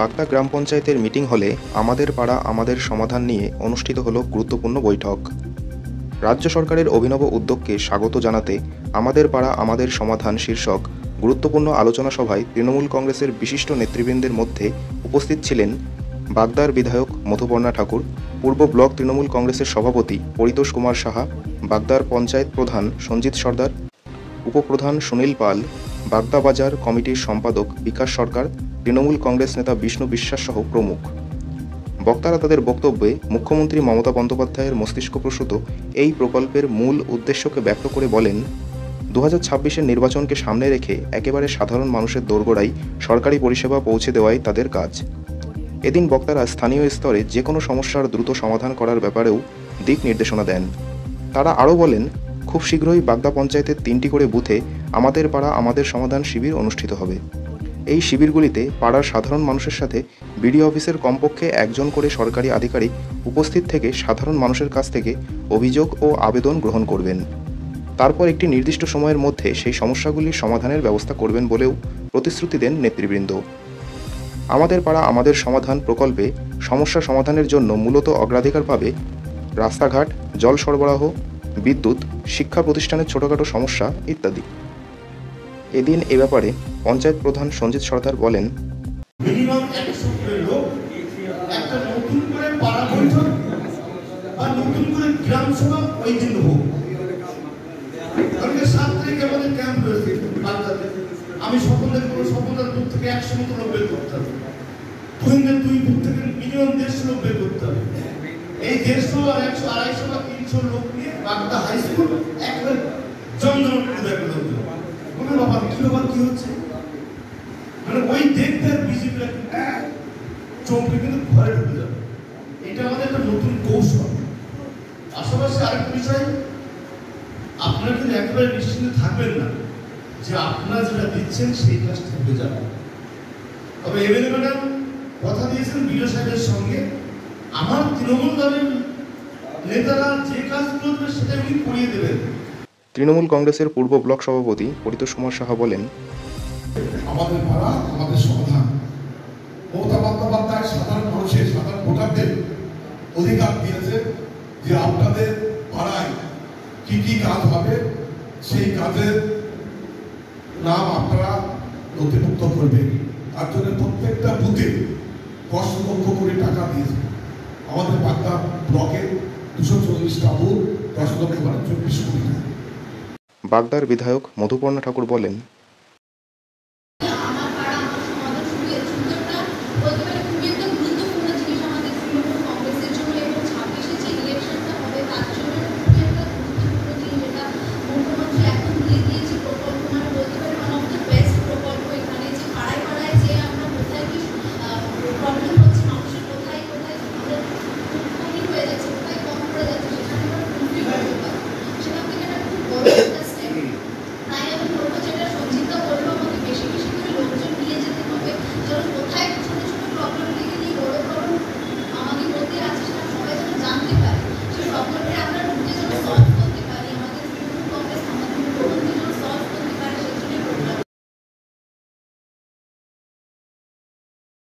বাগদা গ্রাম পঞ্চায়েতের মিটিং হলে আমাদের পাড়া আমাদের সমাধান নিয়ে অনুষ্ঠিত হলো গুরুত্বপূর্ণ বৈঠক। রাজ্য সরকারের অভিনব উদ্যোগকে স্বাগত জানাতে আমাদের পাড়া আমাদের সমাধান শীর্ষক গুরুত্বপূর্ণ আলোচনা সভায় তৃণমূল কংগ্রেসের বিশিষ্ট নেতৃবৃন্দের মধ্যে উপস্থিত ছিলেন বাগদার বিধায়ক মধুপর্ণা ঠাকুর, পূর্ব ব্লক তৃণমূল কংগ্রেসের সভাপতি পরিতোষ কুমার সাহা, বাগদার পঞ্চায়েত প্রধান সঞ্জিত সর্দার, উপপ্রধান সুনীল পাল, বাগদা বাজার কমিটির সম্পাদক বিকাশ সরকার, তৃণমূল কংগ্রেস নেতা বিষ্ণু বিশ্বাস সহ প্রমুখ। বক্তারা তাদের বক্তব্যে মুখ্যমন্ত্রী মমতা বন্দ্যোপাধ্যায়ের মস্তিষ্কপ্রসূত এই প্রকল্পের মূল উদ্দেশ্যকে ব্যক্ত করে বলেন, 2026-এর নির্বাচনকে সামনে রেখে একেবারে সাধারণ মানুষের দোরগোড়ায় সরকারি পরিষেবা পৌঁছে দেওয়াই তাদের কাজ। এদিন বক্তারা স্থানীয় স্তরে যে কোনো সমস্যার দ্রুত সমাধান করার ব্যাপারেও দিক নির্দেশনা দেন। তারা আরও বলেন, খুব শীঘ্রই বাগদা পঞ্চায়েতের 3টি করে বুথে আমাদের পাড়া আমাদের সমাধান শিবির অনুষ্ঠিত হবে। এই শিবিরগুলিতে পাড়ার সাধারণ মানুষের সাথে বিডিও অফিসের কমপক্ষে একজন করে সরকারি আধিকারিক উপস্থিত থেকে সাধারণ মানুষের কাছ থেকে অভিযোগ ও আবেদন গ্রহণ করবেন। তারপর একটি নির্দিষ্ট সময়ের মধ্যে সেই সমস্যাগুলির সমাধানের ব্যবস্থা করবেন বলেও প্রতিশ্রুতি দেন নেতৃবৃন্দ। আমাদের পাড়া আমাদের সমাধান প্রকল্পে সমস্যা সমাধানের জন্য মূলত অগ্রাধিকার পাবে রাস্তাঘাট, জল সরবরাহ, বিদ্যুৎ, শিক্ষা প্রতিষ্ঠানের ছোটোখাটো সমস্যা ইত্যাদি। এদিন এ ব্যাপারে পঞ্চায়েত প্রধান সঞ্জিত সর্দার বলেন, মিনিমাম 100 লোক একটা নতুন করে পাড়া বৈঠক বা নতুন করে গ্রাম সভা ওই দিন হোক। কারণ 7 তারিখে আমাদের ক্যাম্প রয়েছে বাগদাতে। আমি সকলের দূর থেকে 100 মতো লোক বের করতে হবে। তুহিনের 2 দূর থেকে মিনিমাম 150 লোক বের করতে হবে। এই 150 আর 100 250 বা 300 লোক নিয়ে বাগদা হাই স্কুল একবার জমজমাট করে দেবে লোক। বলে বাবা কি হচ্ছে, মানে ওই দেখতে বিজেপি চমকে কিন্তু ঘরে ঢুকে যাবে। এটা আমাদের একটা নতুন কৌশল। পাশাপাশি আরেকটা বিষয়, আপনারা কিন্তু একেবারে নিশ্চিন্তে থাকবেন না যে আপনারা যেটা দিচ্ছেন সেই কাজটা হয়ে যাবে। তবে এমএলএ ম্যাডাম কথা দিয়েছেন বিডিও সাহেবের সঙ্গে, আমার তৃণমূল দলের নেতারা যে কাজগুলো দেবে সেটা উনি করিয়ে দেবেন। তৃণমূল কংগ্রেসের পূর্ব ব্লক সভাপতি পরিতোষ কুমার সাহা বলেন, আমাদের পাড়া আমাদের সমাধান। মমতা বন্দ্যোপাধ্যায় সাধারণ মানুষের, সাধারণ ভোটারদের অধিকার দিয়েছে যে আপনাদের পাড়ায় কি কি কাজ হবে সেই কাজের নাম আপনারা নথিভুক্ত করবেন। তার জন্য প্রত্যেকটা বুথে 10 লক্ষ করে টাকা দিয়েছে। আমাদের বাগদা ব্লকে 240টা বুথ, 10 লক্ষ মানে 24 কোটি টাকা। বাগদার বিধায়ক মধুপর্ণা ঠাকুর বলেন,